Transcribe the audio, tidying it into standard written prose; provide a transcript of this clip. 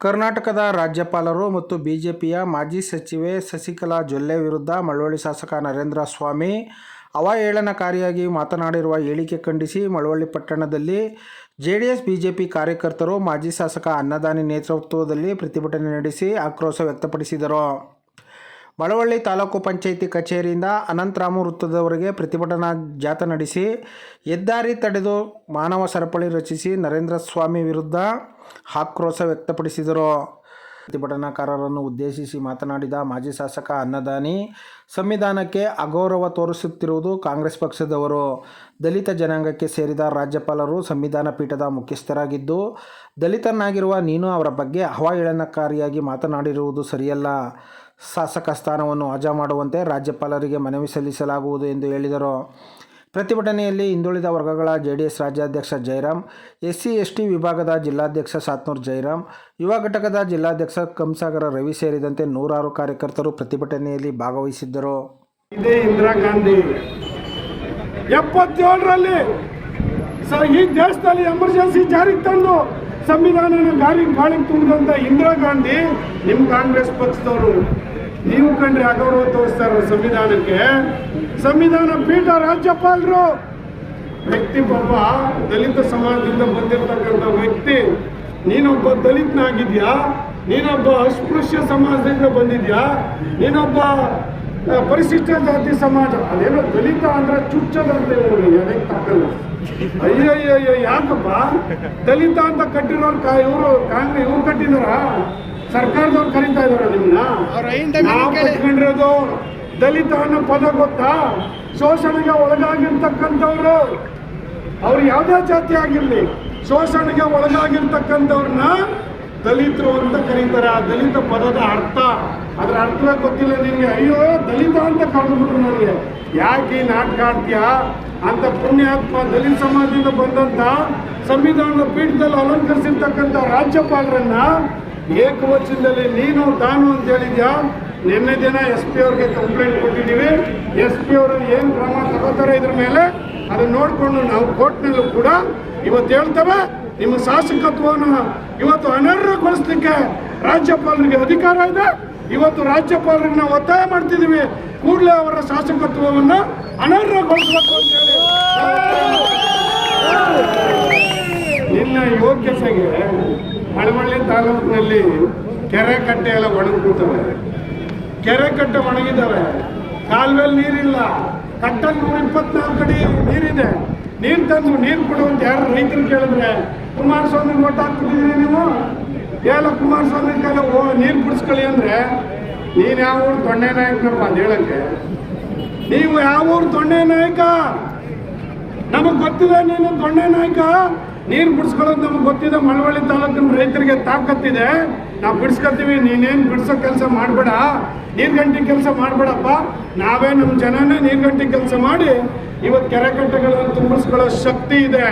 ಕರ್ನಾಟಕದ ರಾಜ್ಯಪಾಲರು ಮತ್ತು ಬಿಜೆಪಿಯ ಮಾಜಿ ಸಚಿವೆ ಶಶಿಕಲಾ ಜೊಲ್ಲೆ ವಿರುದ್ಧ ಮಳವಳ್ಳಿ ಶಾಸಕ ನರೇಂದ್ರ ಸ್ವಾಮಿ ಅವಹೇಳನಕಾರಿಯಾಗಿ ಮಾತನಾಡಿರುವ ಹೇಳಿಕೆ ಖಂಡಿಸಿ ಮಳವಳ್ಳಿ ಪಟ್ಟಣದಲ್ಲಿ ಜೆಡಿಎಸ್ ಬಿಜೆಪಿ ಕಾರ್ಯಕರ್ತರು ಮಾಜಿ ಶಾಸಕ ಅನ್ನದಾನಿ ನೇತೃತ್ವದಲ್ಲಿ ಪ್ರತಿಭಟನೆ ನಡೆಸಿ ಆಕ್ರೋಶ ವ್ಯಕ್ತಪಡಿಸಿದರು. ಮಳವಳ್ಳಿ ತಾಲೂಕು ಪಂಚಾಯಿತಿ ಕಚೇರಿಯಿಂದ ಅನಂತರಾಮ ವೃತ್ತದವರೆಗೆ ಪ್ರತಿಭಟನಾ ಜಾಥಾ ನಡೆಸಿ ಹೆದ್ದಾರಿ ತಡೆದು ಮಾನವ ಸರಪಳಿ ರಚಿಸಿ ನರೇಂದ್ರ ಸ್ವಾಮಿ ವಿರುದ್ಧ ಆಕ್ರೋಶ ವ್ಯಕ್ತಪಡಿಸಿದರು. ಪ್ರತಿಭಟನಾಕಾರರನ್ನು ಉದ್ದೇಶಿಸಿ ಮಾತನಾಡಿದ ಮಾಜಿ ಶಾಸಕ ಅನ್ನದಾನಿ, ಸಂವಿಧಾನಕ್ಕೆ ಅಗೌರವ ತೋರಿಸುತ್ತಿರುವುದು ಕಾಂಗ್ರೆಸ್ ಪಕ್ಷದವರು. ದಲಿತ ಜನಾಂಗಕ್ಕೆ ಸೇರಿದ ರಾಜ್ಯಪಾಲರು ಸಂವಿಧಾನ ಪೀಠದ ಮುಖ್ಯಸ್ಥರಾಗಿದ್ದು, ದಲಿತನಾಗಿರುವ ನೀನು ಅವರ ಬಗ್ಗೆ ಅವಹೇಳನಕಾರಿಯಾಗಿ ಮಾತನಾಡಿರುವುದು ಸರಿಯಲ್ಲ. ಶಾಸಕ ಸ್ಥಾನವನ್ನು ವಜಾ ಮಾಡುವಂತೆ ರಾಜ್ಯಪಾಲರಿಗೆ ಮನವಿ ಸಲ್ಲಿಸಲಾಗುವುದು ಎಂದು ಹೇಳಿದರು. ಪ್ರತಿಭಟನೆಯಲ್ಲಿ ಹಿಂದುಳಿದ ವರ್ಗಗಳ ಜೆಡಿಎಸ್ ರಾಜ್ಯಾಧ್ಯಕ್ಷ ಜಯರಾಮ್, SC/ST ವಿಭಾಗದ ಜಿಲ್ಲಾಧ್ಯಕ್ಷ ಸಾತ್ನೂರ್ ಜಯರಾಮ್, ಯುವ ಘಟಕದ ಜಿಲ್ಲಾಧ್ಯಕ್ಷ ಕಂಸಾಗರ ರವಿ ಸೇರಿದಂತೆ ನೂರಾರು ಕಾರ್ಯಕರ್ತರು ಪ್ರತಿಭಟನೆಯಲ್ಲಿ ಭಾಗವಹಿಸಿದ್ದರು. ಇದೇ ಇಂದಿರಾ ಗಾಂಧಿ 77ರಲ್ಲಿ ಈ ದೇಶದಲ್ಲಿ ಎಮರ್ಜೆನ್ಸಿ ಜಾರಿಗೆ ತಂದು ಸಂವಿಧಾನನ ಗಾಳಿಗೆ ತುಂಬಿದಂಥ ಇಂದಿರಾ ಗಾಂಧಿ ನಿಮ್ಮ ಕಾಂಗ್ರೆಸ್ ಪಕ್ಷದವರು. ನೀವು ಕಂಡ್ರೆ ಅಗೌರವ ತೋರಿಸ್ತಾರೆ ಸಂವಿಧಾನಕ್ಕೆ. ಸಂವಿಧಾನ ಪೀಠ ರಾಜ್ಯಪಾಲರು ವ್ಯಕ್ತಿ, ಒಬ್ಬ ದಲಿತ ಸಮಾಜದಿಂದ ಬಂದಿರತಕ್ಕಂಥ ವ್ಯಕ್ತಿ. ನೀನೊಬ್ಬ ದಲಿತನಾಗಿದ್ಯಾ, ನೀನೊಬ್ಬ ಅಸ್ಪೃಶ್ಯ ಸಮಾಜದಿಂದ ಬಂದಿದ್ಯಾ, ನೀನೊಬ್ಬ ಪರಿಶಿಷ್ಟ ಜಾತಿ ಸಮಾಜ, ಅದೇನೋ ದಲಿತ ಅಂದ್ರೆ ಚುಚ್ಚದಂತ ಅದಕ್ಕೆ ತಕ್ಕಲ್ಲ. ಅಯ್ಯಯ್ಯಯ್ಯ, ಯಾಕಪ್ಪ ದಲಿತ ಅಂತ ಕಟ್ಟಿರೋರು ಇವ್ರು ಕಟ್ಟಿದಾರ? ಸರ್ಕಾರದವ್ರು ಕರೀತಾ ಇದಾರ ನಿಮ್ಮನ್ನ? ನಾವು ಕಟ್ಕೊಂಡಿರೋದು ದಲಿತ ಅನ್ನೋ ಪದ ಗೊತ್ತಾ? ಶೋಷಣೆಗೆ ಒಳಗಾಗಿರ್ತಕ್ಕಂಥವ್ರು, ಅವ್ರು ಯಾವುದೇ ಜಾತಿ ಆಗಿರಲಿ, ಶೋಷಣೆಗೆ ಒಳಗಾಗಿರ್ತಕ್ಕಂಥವ್ರನ್ನ ದಲಿತರು ಅಂತ ಕರೀತಾರೆ. ಆ ದಲಿತ ಪದದ ಅರ್ಥ, ಅದರ ಅರ್ಥವೇ ಗೊತ್ತಿಲ್ಲ ನಿನಗೆ. ಅಯ್ಯೋ ದಲಿತ ಅಂತ ಕರೆದ್ಬಿಟ್ರು ನನಗೆ. ಯಾಕೆ ಈ ನಾಟಕ ಆಡ್ತೀಯಾ ಅಂತ ಪುಣ್ಯಾತ್ಮ ದಲಿತ ಸಮಾಜದಿಂದ ಬಂದಂಥ ಸಂವಿಧಾನದ ಪೀಠದಲ್ಲಿ ಅಲಂಕರಿಸಿರ್ತಕ್ಕಂಥ ರಾಜ್ಯಪಾಲರನ್ನ ಏಕವಚನದಲ್ಲಿ ನೀನು ತಾನು ಅಂತ ಹೇಳಿದ್ಯಾ. ನಿನ್ನೆ ದಿನ SP ಅವ್ರಿಗೆ ಕಂಪ್ಲೇಂಟ್ ಕೊಟ್ಟಿದ್ದೀವಿ. SP ಅವರು ಏನು ಕ್ರಮ ತಗೋತಾರೆ ಇದ್ರ ಮೇಲೆ ಅದನ್ನ ನೋಡಿಕೊಂಡು ನಾವು ಕೋರ್ಟ್ನಲ್ಲೂ ಕೂಡ ಇವತ್ತು ಹೇಳ್ತೇವೆ, ನಿಮ್ಮ ಶಾಸಕತ್ವವನ್ನು ಇವತ್ತು ಅನರ್ಹಗೊಳಿಸ್ಲಿಕ್ಕೆ ರಾಜ್ಯಪಾಲರಿಗೆ ಅಧಿಕಾರ ಇದೆ. ಇವತ್ತು ರಾಜ್ಯಪಾಲರನ್ನ ಒತ್ತಾಯ ಮಾಡ್ತಿದ್ದೀವಿ, ಕೂಡಲೇ ಅವರ ಶಾಸಕತ್ವವನ್ನು ಅನರ್ಹಗೊಳಿಸಬೇಕು ಅಂತ ಹೇಳಿ. ನಿನ್ನ ಯೋಗ್ಯತೆಗೆ ಮಳವಳ್ಳಿ ತಾಲೂಕಿನಲ್ಲಿ ಕೆರೆ ಕಟ್ಟೆ ಎಲ್ಲ ಒಣಗಿಬಿಡ್ತವೆ. ಕೆರೆ ಕಟ್ಟೆ ಒಣಗಿದ್ದಾವೆ, ಕಾಲುವೆಯಲ್ಲಿ ನೀರಿಲ್ಲ, ಕಟ್ಟಲ್ಲಿ 124 ಅಡಿ ನೀರಿದೆ. ನೀರು ತಂದು ನೀರು ಕೊಡುವಂತ ಯಾರು ರೈತರು ಕೇಳಿದ್ರೆ ಕುಮಾರಸ್ವಾಮಿ ಓಟ್ ಹಾಕ್ಬಿಟ್ಟಿದ್ದೀರಿ ನೀವು. ಎಲ್ಲ ಕುಮಾರಸ್ವಾಮಿ ಕೈಲ ನೀರು ಬಿಡಿಸ್ಕೊಳ್ಳಿ ಅಂದ್ರೆ ನೀನು ಯಾವ ಊರು ದೊಣ್ಣೆ ನಾಯಕನಪ್ಪ ಅಂತ ಹೇಳಕ್ಕೆ? ನೀವು ಯಾವ ಊರು ದೊಣ್ಣೆ ನಾಯಕ? ನಮಗೆ ಗೊತ್ತಿದೆ ನೀನು ದೊಣ್ಣೆ ನಾಯಕ. ನೀರು ಬಿಡಿಸ್ಕೊಳ್ಳೋದು ನಮ್ಗೆ ಗೊತ್ತಿದೆ. ಮಳವಳ್ಳಿ ತಾಲೂಕಿನ ರೈತರಿಗೆ ತಾಕತ್ತಿದೆ, ನಾವು ಬಿಡಿಸ್ಕೊತೀವಿ. ನೀನೇನು ಬಿಡಿಸೋ ಕೆಲಸ ಮಾಡಬೇಡ, ನೀರ್ಗಂಟಿ ಕೆಲಸ ಮಾಡಬೇಡಪ್ಪ. ನಾವೇ ನಮ್ಮ ಜನನೇ ನೀರ್ಗಂಟಿ ಕೆಲಸ ಮಾಡಿ ಇವತ್ತು ಕೆರೆ ಕಟ್ಟೆಗಳನ್ನು ತುಂಬಿಸ್ಕೊಳ್ಳೋ ಶಕ್ತಿ ಇದೆ.